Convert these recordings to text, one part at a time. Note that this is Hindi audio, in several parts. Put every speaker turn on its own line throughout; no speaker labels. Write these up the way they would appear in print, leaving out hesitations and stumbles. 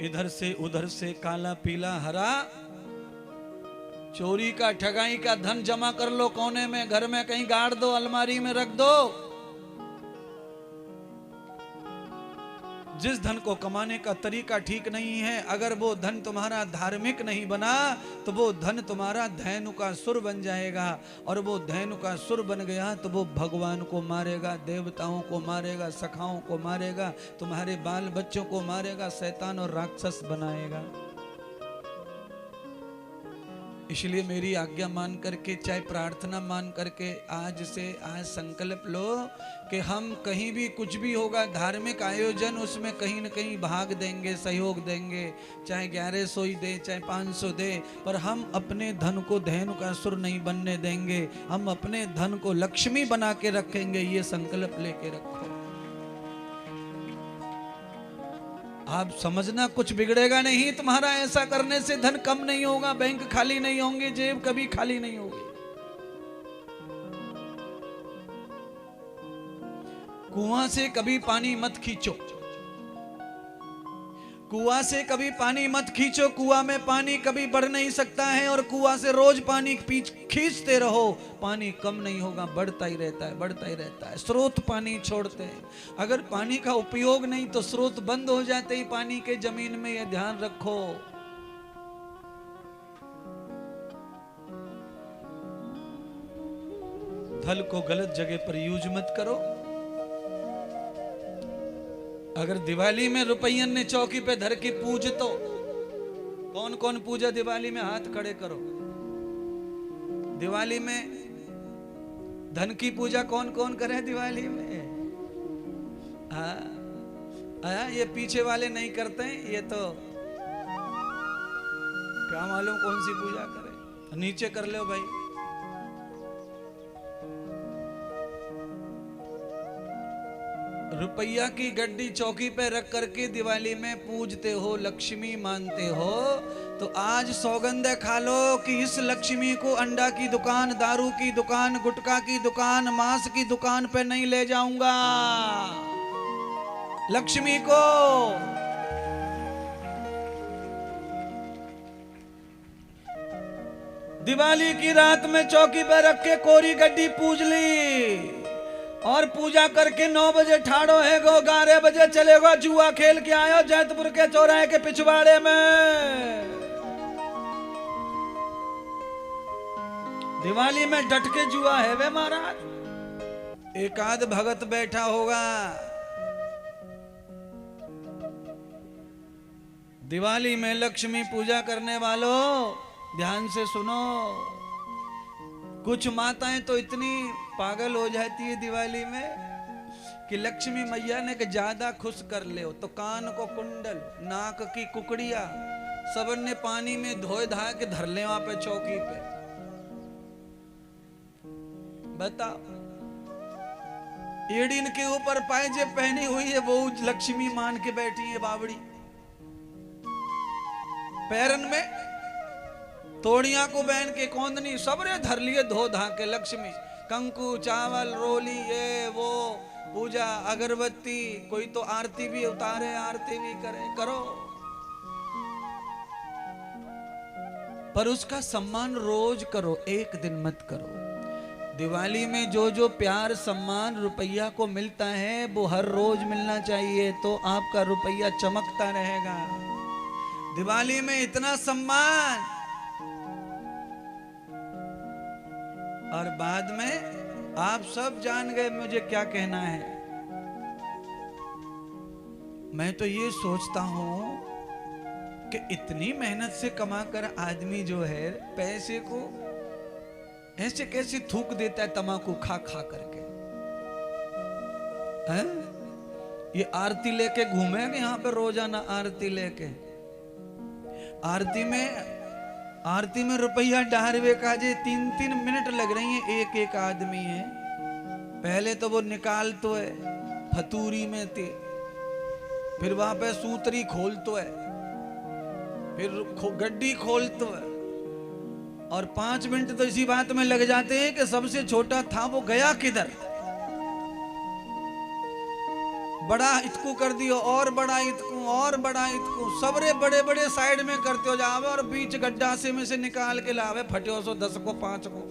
इधर से उधर से काला पीला हरा, चोरी का ठगाई का धन जमा कर लो कोने में, घर में कहीं गाड़ दो, अलमारी में रख दो। जिस धन को कमाने का तरीका ठीक नहीं है, अगर वो धन तुम्हारा धार्मिक नहीं बना तो वो धन तुम्हारा धैनु का सुर बन जाएगा, और वो धैनु का सुर बन गया तो वो भगवान को मारेगा, देवताओं को मारेगा, सखाओं को मारेगा, तुम्हारे बाल बच्चों को मारेगा, शैतान और राक्षस बनाएगा। इसलिए मेरी आज्ञा मान करके, चाहे प्रार्थना मान करके, आज संकल्प लो कि हम कहीं भी कुछ भी होगा धार्मिक आयोजन, उसमें कहीं न कहीं भाग देंगे, सहयोग देंगे, चाहे 1100 ही दे, चाहे 500 दे, पर हम अपने धन को धैनु का सुर नहीं बनने देंगे। हम अपने धन को लक्ष्मी बना के रखेंगे। ये संकल्प लेके रखो। आप समझना कुछ बिगड़ेगा नहीं तुम्हारा, ऐसा करने से धन कम नहीं होगा, बैंक खाली नहीं होंगे, जेब कभी खाली नहीं होगी। कुआं से कभी पानी मत खींचो, कुआं से कभी पानी मत खींचो। कुआं में पानी कभी बढ़ नहीं सकता है, और कुआं से रोज पानी खींचते रहो, पानी कम नहीं होगा, बढ़ता ही रहता है, बढ़ता ही रहता है। स्रोत पानी छोड़ते हैं, अगर पानी का उपयोग नहीं तो स्रोत बंद हो जाते ही पानी के जमीन में, यह ध्यान रखो। धन को गलत जगह पर यूज मत करो। अगर दिवाली में रुपयन ने चौकी पे धर के पूज, तो कौन कौन पूजा दिवाली में? हाथ खड़े करो। दिवाली में धन की पूजा कौन कौन करे दिवाली में? ये पीछे वाले नहीं करते हैं, ये तो क्या मालूम कौन सी पूजा करे। नीचे कर लो भाई। रुपया की गड्डी चौकी पे रख करके दिवाली में पूजते हो, लक्ष्मी मानते हो, तो आज सौगंध खा लो कि इस लक्ष्मी को अंडा की दुकान, दारू की दुकान, गुटखा की दुकान, मांस की दुकान पे नहीं ले जाऊंगा। लक्ष्मी को दिवाली की रात में चौकी पे रख के कोरी गड्डी पूज ली, और पूजा करके 9 बजे ठाड़ो है गो, 11 बजे चलेगा जुआ खेल के आयो जैतपुर के चौराहे के पिछवाड़े में। दिवाली में डट के जुआ है वे महाराज। एक आध भगत बैठा होगा। दिवाली में लक्ष्मी पूजा करने वालों ध्यान से सुनो। कुछ माताएं तो इतनी पागल हो जाती है दिवाली में कि लक्ष्मी मैया ने के ज्यादा खुश कर ले तो कान को कुंडल, नाक की कुकड़िया सबन ने पानी में धोए धा के धर ले वहां पे चौकी पे। बताओ, एड़िन के ऊपर पायजे पहनी हुई है, वो लक्ष्मी मान के बैठी है बावड़ी। पैरन में तोड़िया को बहन के कौंदनी सबरे धर लिए धो धा के लक्ष्मी। कंकु, चावल, रोली, ये वो पूजा, अगरबत्ती, कोई तो आरती भी उतारे, आरती भी करे, करो, पर उसका सम्मान रोज करो, एक दिन मत करो। दिवाली में जो जो प्यार सम्मान रुपया को मिलता है वो हर रोज मिलना चाहिए, तो आपका रुपया चमकता रहेगा। दिवाली में इतना सम्मान, और बाद में आप सब जान गए मुझे क्या कहना है। मैं तो ये सोचता हूं कि इतनी मेहनत से कमाकर आदमी जो है पैसे को ऐसे कैसे थूक देता है तम्बाकू खा खा करके। हैं? ये आरती लेके घूमेगा यहाँ पे रोजाना, आरती लेके। आरती में रुपया डारवे का जे 3-3 मिनट लग रही है, एक एक आदमी है। पहले तो वो निकाल तो है फतूरी में थे, फिर वहां पे सूतरी खोल तो है, फिर गड्डी खोल तो है, और 5 मिनट तो इसी बात में लग जाते हैं कि सबसे छोटा था वो गया किधर। बड़ा इतकू कर दियो और बड़ा इतकू और बड़ा इतकू, सबरे बड़े बड़े साइड में करते हो जावे और बीच गड्ढा से में से निकाल के लावे, फटे सो 10 को 5 को।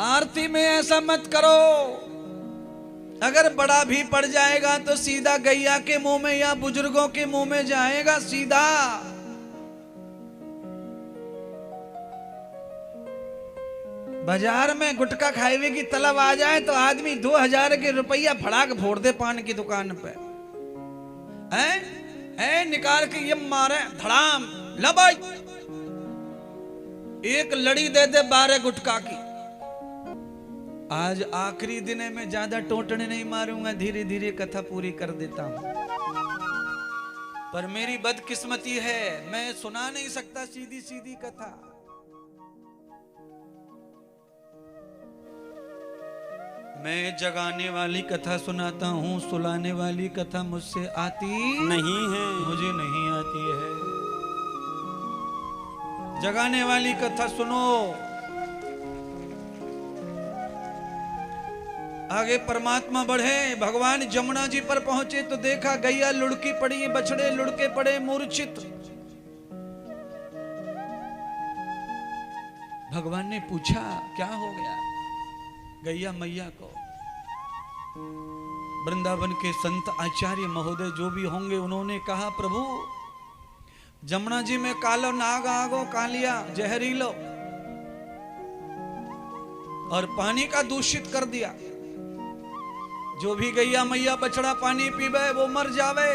आरती में ऐसा मत करो। अगर बड़ा भी पड़ जाएगा तो सीधा गैया के मुंह में या बुजुर्गों के मुंह में जाएगा सीधा। बाजार में गुटखा खाएवे की तलब आ जाए तो आदमी 2000 के रुपया फड़ाक फोड़ दे पान की दुकान पे, है निकाल के ये मारे धड़ाम लबाई, एक लड़ी दे दे 12 गुटखा की। आज आखिरी दिन में ज्यादा टोटने नहीं मारूंगा, धीरे धीरे कथा पूरी कर देता हूं। पर मेरी बदकिस्मती है, मैं सुना नहीं सकता सीधी सीधी कथा। मैं जगाने वाली कथा सुनाता हूँ, सुलाने वाली कथा मुझसे आती
नहीं है,
मुझे नहीं आती है। जगाने वाली कथा सुनो। आगे परमात्मा बढ़े, भगवान जमुना जी पर पहुंचे तो देखा गैया लुढ़की पड़ी, बछड़े लुढ़के पड़े मूर्छित। भगवान ने पूछा क्या हो गया गैया मैया को। वृंदावन के संत आचार्य महोदय जो भी होंगे उन्होंने कहा प्रभु जमुना जी में कालो नाग आगो कालिया जहरीलो और पानी का दूषित कर दिया। जो भी गैया मैया बछड़ा पानी पीवे वो मर जावे।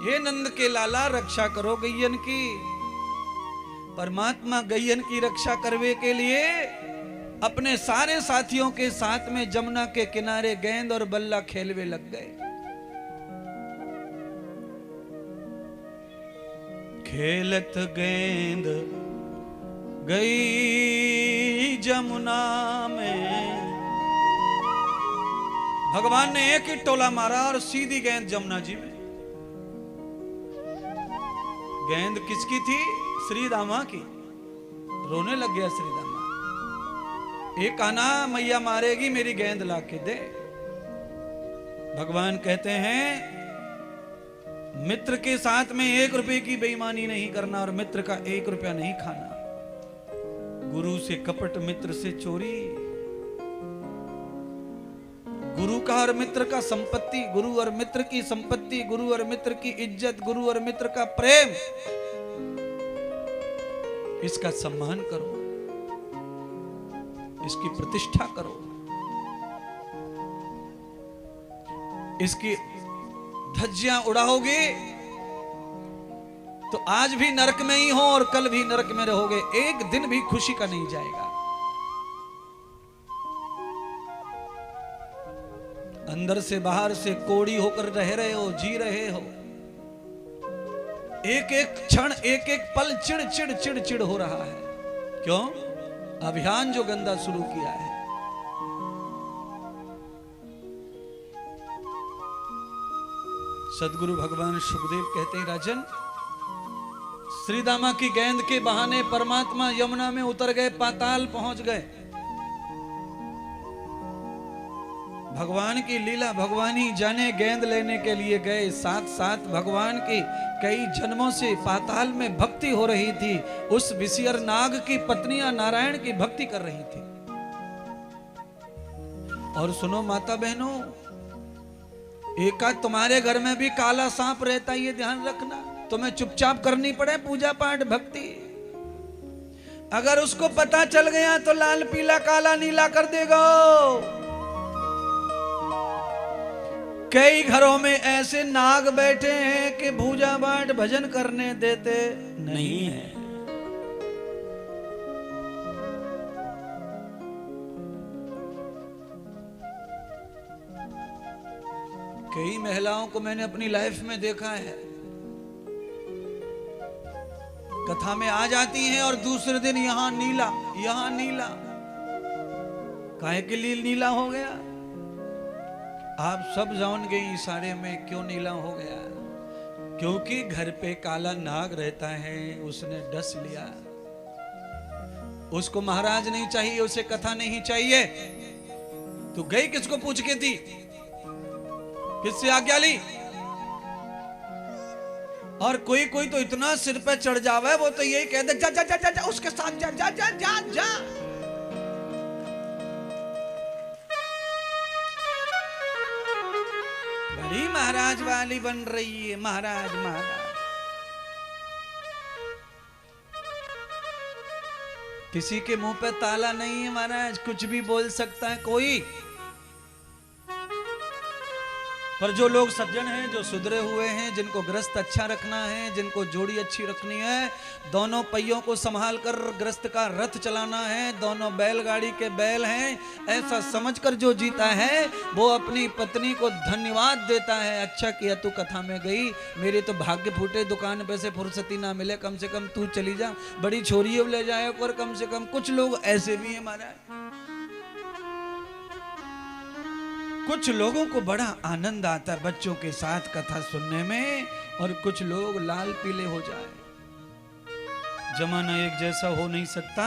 हे नंद के लाला रक्षा करो गैयन की। परमात्मा गैयन की रक्षा करवे के लिए अपने सारे साथियों के साथ में जमुना के किनारे गेंद और बल्ला खेलवे लग गए। खेलत गेंद गई जमुना में, भगवान ने एक ही टोला मारा और सीधी गेंद जमुना जी में। गेंद किसकी थी? श्री दामा की। रोने लग गया श्री दामा। एक आना मैया मारेगी, मेरी गेंद लाके दे। भगवान कहते हैं मित्र के साथ में 1 रुपए की बेईमानी नहीं करना और मित्र का 1 रुपया नहीं खाना। गुरु से कपट, मित्र से चोरी। गुरु का और मित्र का संपत्ति, गुरु और मित्र की संपत्ति, गुरु और मित्र की इज्जत, गुरु और मित्र का प्रेम, इसका सम्मान करो, इसकी प्रतिष्ठा करो, इसकी धज्जियां उड़ाओगे तो आज भी नरक में ही हो और कल भी नरक में रहोगे। एक दिन भी खुशी का नहीं जाएगा। अंदर से बाहर से कोड़ी होकर रह रहे हो, जी रहे हो। एक एक क्षण, एक एक पल चिड़ चिड़ चिड़ चिड़ हो रहा है। क्यों? अभियान जो गंदा शुरू किया है। सदगुरु भगवान सुखदेव कहते हैं राजन, श्रीदामा की गेंद के बहाने परमात्मा यमुना में उतर गए, पाताल पहुंच गए। भगवान की लीला भगवान ही जाने। गेंद लेने के लिए गए, साथ साथ भगवान की कई जन्मों से पाताल में भक्ति हो रही थी। उस विषियर नाग की पत्नियां नारायण की भक्ति कर रही थी। और सुनो माता बहनों, एकाध तुम्हारे घर में भी काला सांप रहता है, ये ध्यान रखना। तुम्हें चुपचाप करनी पड़े पूजा पाठ भक्ति। अगर उसको पता चल गया तो लाल पीला काला नीला कर देगा। कई घरों में ऐसे नाग बैठे हैं कि पूजा पाठ भजन करने देते नहीं है। कई महिलाओं को मैंने अपनी लाइफ में देखा है, कथा में आ जाती हैं और दूसरे दिन यहां नीला, यहां नीला। काहे के लिए नीला हो गया? आप सब जान गए इशारे में क्यों नीला हो गया। क्योंकि घर पे काला नाग रहता है, उसने डस लिया। उसको महाराज नहीं चाहिए, उसे कथा नहीं चाहिए। तू गई किसको पूछ के थी, किससे आज्ञा ली? और कोई कोई तो इतना सिर पे चढ़ जावे, वो तो यही कहते जा जा जा जा, जा उसके साथ जा जा जा जा जा। बड़ी महाराज वाली बन रही है, महाराज महाराज। किसी के मुंह पे ताला नहीं है महाराज, कुछ भी बोल सकता है कोई। पर जो लोग सज्जन हैं, जो सुधरे हुए हैं, जिनको ग्रस्त अच्छा रखना है, जिनको जोड़ी अच्छी रखनी है, दोनों पहियों को संभाल कर ग्रस्त का रथ चलाना है, दोनों बैलगाड़ी के बैल हैं, ऐसा समझकर जो जीता है वो अपनी पत्नी को धन्यवाद देता है। अच्छा किया तू कथा में गई, मेरे तो भाग्य फूटे, दुकान पे से फुर्सती ना मिले, कम से कम तू चली जा, बड़ी छोरी ले जाए। और कम से कम कुछ लोग ऐसे भी हैं महाराज, कुछ लोगों को बड़ा आनंद आता है बच्चों के साथ कथा सुनने में, और कुछ लोग लाल पीले हो जाए। जमाना एक जैसा हो नहीं सकता।